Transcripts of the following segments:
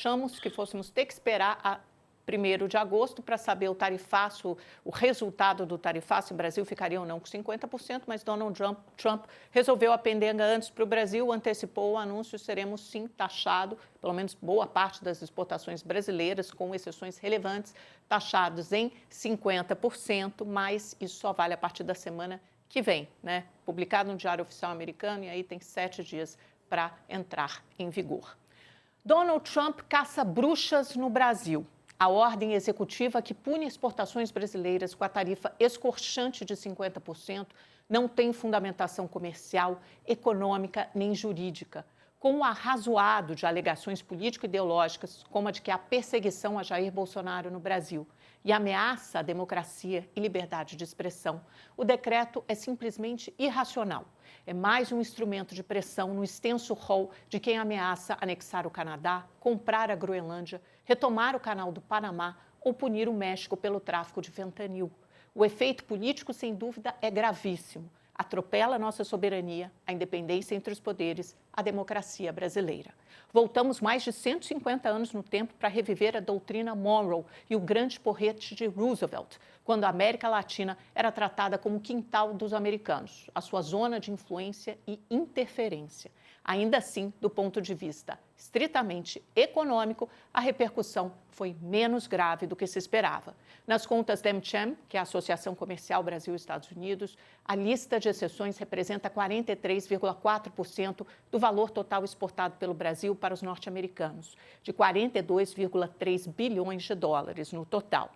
achamos que fôssemos ter que esperar a 1º de agosto para saber o tarifaço, o resultado do tarifaço. O Brasil ficaria ou não com 50%, mas Donald Trump resolveu a pendenga antes para o Brasil, antecipou o anúncio, seremos sim taxados, pelo menos boa parte das exportações brasileiras, com exceções relevantes, taxados em 50%, mas isso só vale a partir da semana que vem, né? Publicado no Diário Oficial Americano, e aí tem 7 dias para entrar em vigor. Donald Trump caça bruxas no Brasil. A ordem executiva que pune exportações brasileiras com a tarifa escorchante de 50% não tem fundamentação comercial, econômica nem jurídica. Com o arrazoado de alegações político-ideológicas, como a de que há perseguição a Jair Bolsonaro no Brasil e ameaça à democracia e liberdade de expressão, o decreto é simplesmente irracional. É mais um instrumento de pressão no extenso rol de quem ameaça anexar o Canadá, comprar a Groenlândia, retomar o Canal do Panamá ou punir o México pelo tráfico de fentanil. O efeito político, sem dúvida, é gravíssimo. Atropela a nossa soberania, a independência entre os poderes, a democracia brasileira. Voltamos mais de 150 anos no tempo para reviver a doutrina Monroe e o grande porrete de Roosevelt, quando a América Latina era tratada como o quintal dos americanos, a sua zona de influência e interferência. Ainda assim, do ponto de vista estritamente econômico, a repercussão foi menos grave do que se esperava. Nas contas da AmCham, que é a Associação Comercial Brasil-Estados Unidos, a lista de exceções representa 43,4% do valor total exportado pelo Brasil para os norte-americanos, de 42,3 bilhões de dólares no total.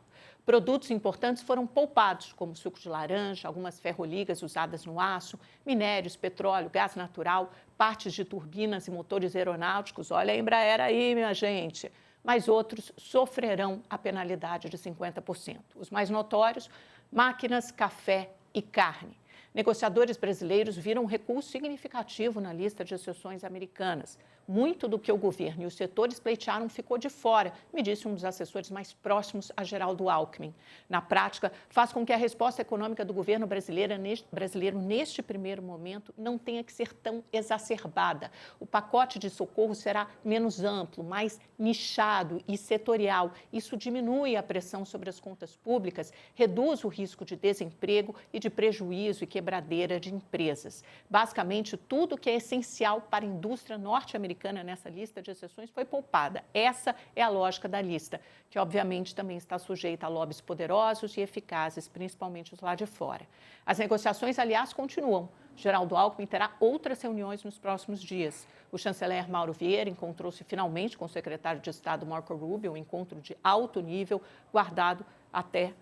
Produtos importantes foram poupados, como suco de laranja, algumas ferroligas usadas no aço, minérios, petróleo, gás natural, partes de turbinas e motores aeronáuticos. Olha a Embraer aí, minha gente. Mas outros sofrerão a penalidade de 50%. Os mais notórios, máquinas, café e carne. Negociadores brasileiros viram um recuo significativo na lista de exceções americanas. Muito do que o governo e os setores pleitearam ficou de fora, me disse um dos assessores mais próximos a Geraldo Alckmin. Na prática, faz com que a resposta econômica do governo brasileiro neste primeiro momento não tenha que ser tão exacerbada. O pacote de socorro será menos amplo, mais nichado e setorial. Isso diminui a pressão sobre as contas públicas, reduz o risco de desemprego e de prejuízo e quebradeira de empresas. Basicamente, tudo que é essencial para a indústria norte-americana nessa lista de exceções foi poupada. Essa é a lógica da lista, que obviamente também está sujeita a lobbies poderosos e eficazes, principalmente os lá de fora. As negociações, aliás, continuam. Geraldo Alckmin terá outras reuniões nos próximos dias. O chanceler Mauro Vieira encontrou-se finalmente com o secretário de Estado Marco Rubio, um encontro de alto nível, guardado até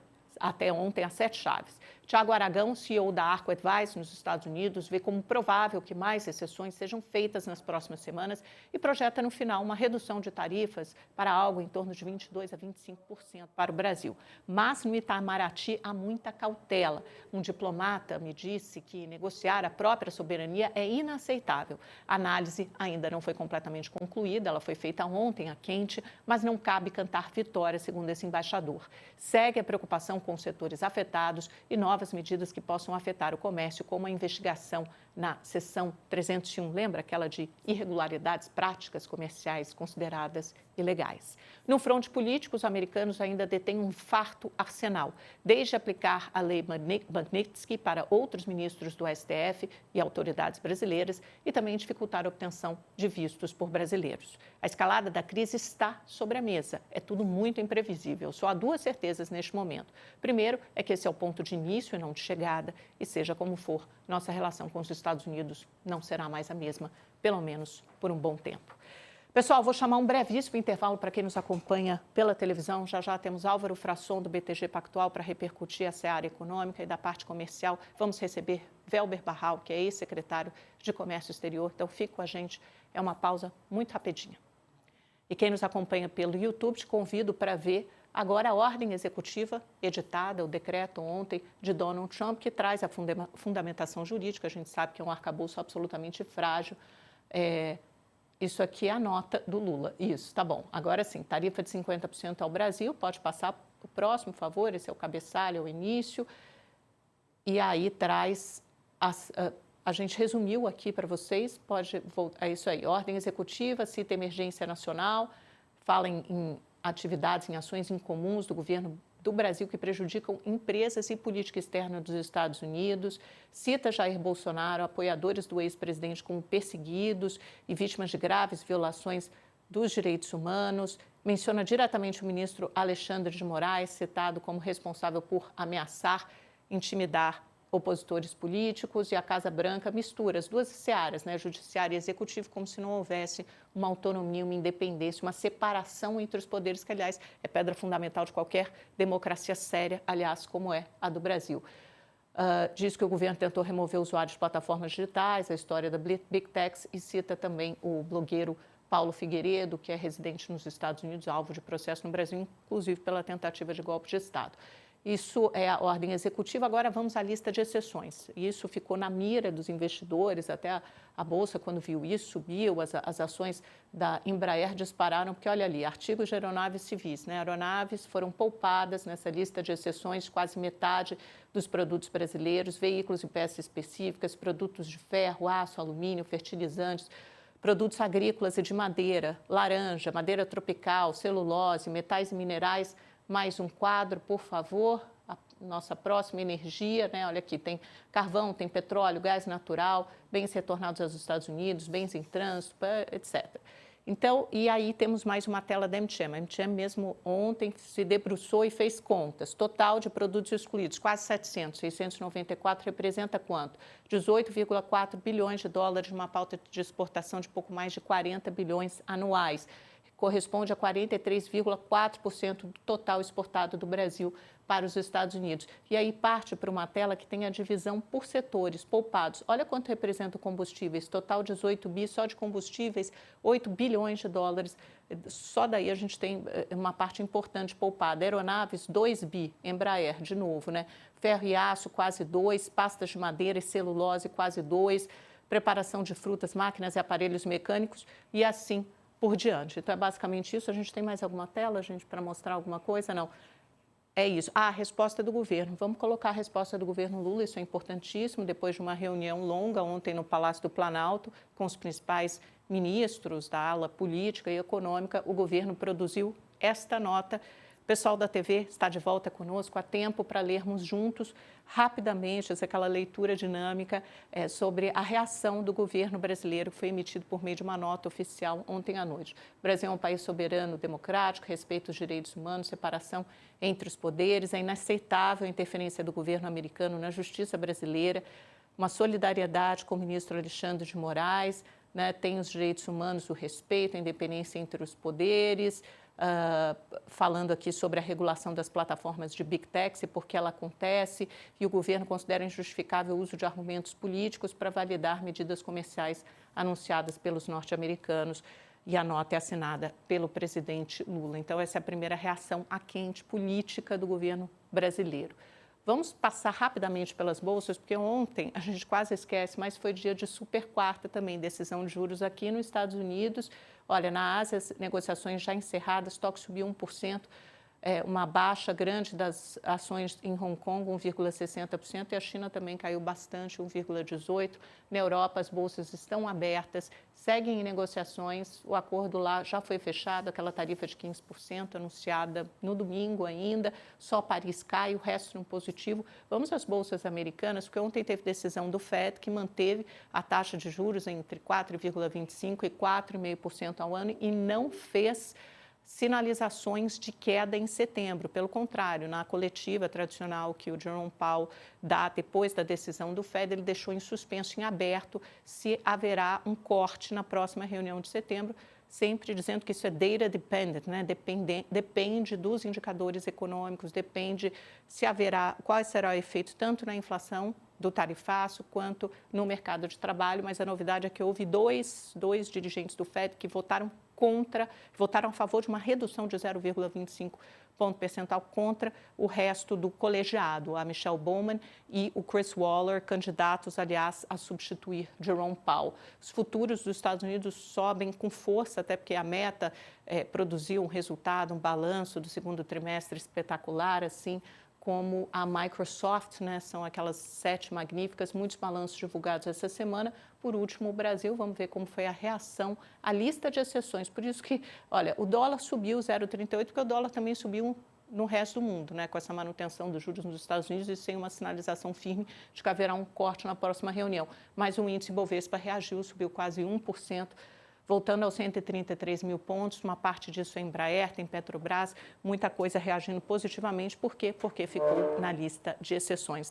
ontem às 7 chaves. Tiago Aragão, CEO da Arco Advice nos Estados Unidos, vê como provável que mais exceções sejam feitas nas próximas semanas e projeta no final uma redução de tarifas para algo em torno de 22% a 25% para o Brasil. Mas no Itamaraty há muita cautela. Um diplomata me disse que negociar a própria soberania é inaceitável. A análise ainda não foi completamente concluída, ela foi feita ontem, a quente, mas não cabe cantar vitória, segundo esse embaixador. Segue a preocupação com os setores afetados e novas medidas que possam afetar o comércio, como a investigação na seção 301, lembra aquela de irregularidades práticas comerciais consideradas ilegais. No fronte político, os americanos ainda detêm um farto arsenal, desde aplicar a lei Magnitsky para outros ministros do STF e autoridades brasileiras e também dificultar a obtenção de vistos por brasileiros. A escalada da crise está sobre a mesa. É tudo muito imprevisível. Só há 2 certezas neste momento. Primeiro é que esse é o ponto de início e não de chegada, e seja como for, nossa relação com os Estados Unidos não será mais a mesma, pelo menos por um bom tempo. Pessoal, vou chamar um brevíssimo intervalo para quem nos acompanha pela televisão. Já já temos Álvaro Frasson, do BTG Pactual, para repercutir a seara econômica, e da parte comercial vamos receber Velber Barral, que é ex-secretário de Comércio Exterior. Então, fique com a gente, é uma pausa muito rapidinha. E quem nos acompanha pelo YouTube, te convido para ver agora a ordem executiva editada, o decreto ontem de Donald Trump, que traz a fundamentação jurídica. A gente sabe que é um arcabouço absolutamente frágil. Isso aqui é a nota do Lula. Isso, tá bom. Agora sim, tarifa de 50% ao Brasil. Pode passar para o próximo, por favor. Esse é o cabeçalho, é o início. E aí traz... A gente resumiu aqui para vocês. Pode voltar. É isso aí. Ordem executiva, cita emergência nacional, fala em atividades, em ações incomuns do governo do Brasil que prejudicam empresas e política externa dos Estados Unidos, cita Jair Bolsonaro, apoiadores do ex-presidente como perseguidos e vítimas de graves violações dos direitos humanos, menciona diretamente o ministro Alexandre de Moraes, citado como responsável por ameaçar, intimidar opositores políticos, e a Casa Branca mistura as duas searas, né, judiciário e executivo, como se não houvesse uma autonomia, uma independência, uma separação entre os poderes, que, aliás, é pedra fundamental de qualquer democracia séria, aliás, como é a do Brasil. Diz que o governo tentou remover usuários de plataformas digitais, a história da Big Techs, e cita também o blogueiro Paulo Figueiredo, que é residente nos Estados Unidos, alvo de processo no Brasil, inclusive pela tentativa de golpe de Estado. Isso é a ordem executiva. Agora vamos à lista de exceções. Isso ficou na mira dos investidores, até a Bolsa, quando viu isso, subiu, as ações da Embraer dispararam, porque olha ali, artigos de aeronaves civis, né? Aeronaves foram poupadas nessa lista de exceções, quase metade dos produtos brasileiros, veículos e peças específicas, produtos de ferro, aço, alumínio, fertilizantes, produtos agrícolas e de madeira, laranja, madeira tropical, celulose, metais e minerais. Mais um quadro, por favor. A nossa próxima, energia, né? Olha aqui, tem carvão, tem petróleo, gás natural, bens retornados aos Estados Unidos, bens em trânsito, etc. Então, e aí temos mais uma tela da MTM. A MTM mesmo ontem se debruçou e fez contas. Total de produtos excluídos, quase 700, 694, representa quanto? 18,4 bilhões de dólares, uma pauta de exportação de pouco mais de 40 bilhões anuais. Corresponde a 43,4% do total exportado do Brasil para os Estados Unidos. E aí parte para uma tela que tem a divisão por setores poupados. Olha quanto representa o combustíveis, total 18 bi, só de combustíveis, 8 bilhões de dólares. Só daí a gente tem uma parte importante poupada. Aeronaves, 2 bi, Embraer, de novo, né? Ferro e aço, quase 2, pastas de madeira e celulose, quase 2, preparação de frutas, máquinas e aparelhos mecânicos, e assim por diante. Então, é basicamente isso. A gente tem mais alguma tela, gente, para mostrar alguma coisa? Não. É isso. A resposta do governo. Vamos colocar a resposta do governo Lula, isso é importantíssimo. Depois de uma reunião longa ontem no Palácio do Planalto, com os principais ministros da ala política e econômica, o governo produziu esta nota. O pessoal da TV está de volta conosco, há tempo para lermos juntos, rapidamente, aquela leitura dinâmica sobre a reação do governo brasileiro, que foi emitido por meio de uma nota oficial ontem à noite. O Brasil é um país soberano, democrático, respeita os direitos humanos, separação entre os poderes, é inaceitável a interferência do governo americano na justiça brasileira, uma solidariedade com o ministro Alexandre de Moraes, né, tem os direitos humanos, o respeito, a independência entre os poderes, falando aqui sobre a regulação das plataformas de Big Tech, porque ela acontece, e o governo considera injustificável o uso de argumentos políticos para validar medidas comerciais anunciadas pelos norte-americanos, e a nota é assinada pelo presidente Lula. Então, essa é a primeira reação à quente política do governo brasileiro. Vamos passar rapidamente pelas bolsas, porque ontem a gente quase esquece, mas foi dia de super quarta também, decisão de juros aqui nos Estados Unidos. Olha, na Ásia, as negociações já encerradas, Tóquio subiu 1%, uma baixa grande das ações em Hong Kong, 1,60%, e a China também caiu bastante, 1,18%. Na Europa, as bolsas estão abertas, seguem em negociações, o acordo lá já foi fechado, aquela tarifa de 15% anunciada no domingo ainda, só Paris cai, o resto no positivo. Vamos às bolsas americanas, porque ontem teve decisão do FED, que manteve a taxa de juros entre 4,25% e 4,5% ao ano e não fez sinalizações de queda em setembro. Pelo contrário, na coletiva tradicional que o Jerome Powell dá depois da decisão do FED, ele deixou em suspenso, em aberto, se haverá um corte na próxima reunião de setembro, sempre dizendo que isso é data dependent, né? Depende dos indicadores econômicos, depende se haverá, qual será o efeito tanto na inflação do tarifaço quanto no mercado de trabalho, mas a novidade é que houve dois dirigentes do FED que votaram a favor de uma redução de 0,25 ponto percentual contra o resto do colegiado, a Michelle Bowman e o Chris Waller, candidatos, aliás, a substituir Jerome Powell. Os futuros dos Estados Unidos sobem com força, até porque a meta produziu um resultado, um balanço do segundo trimestre espetacular, assim, como a Microsoft, né? São aquelas 7 magníficas, muitos balanços divulgados essa semana. Por último, o Brasil, vamos ver como foi a reação à lista de exceções. Por isso que, olha, o dólar subiu 0,38, porque o dólar também subiu no resto do mundo, né? Com essa manutenção dos juros nos Estados Unidos e sem uma sinalização firme de que haverá um corte na próxima reunião. Mas o índice Bovespa reagiu, subiu quase 1%. Voltando aos 133 mil pontos, uma parte disso é Embraer, tem Petrobras, muita coisa reagindo positivamente. Por quê? Porque ficou na lista de exceções.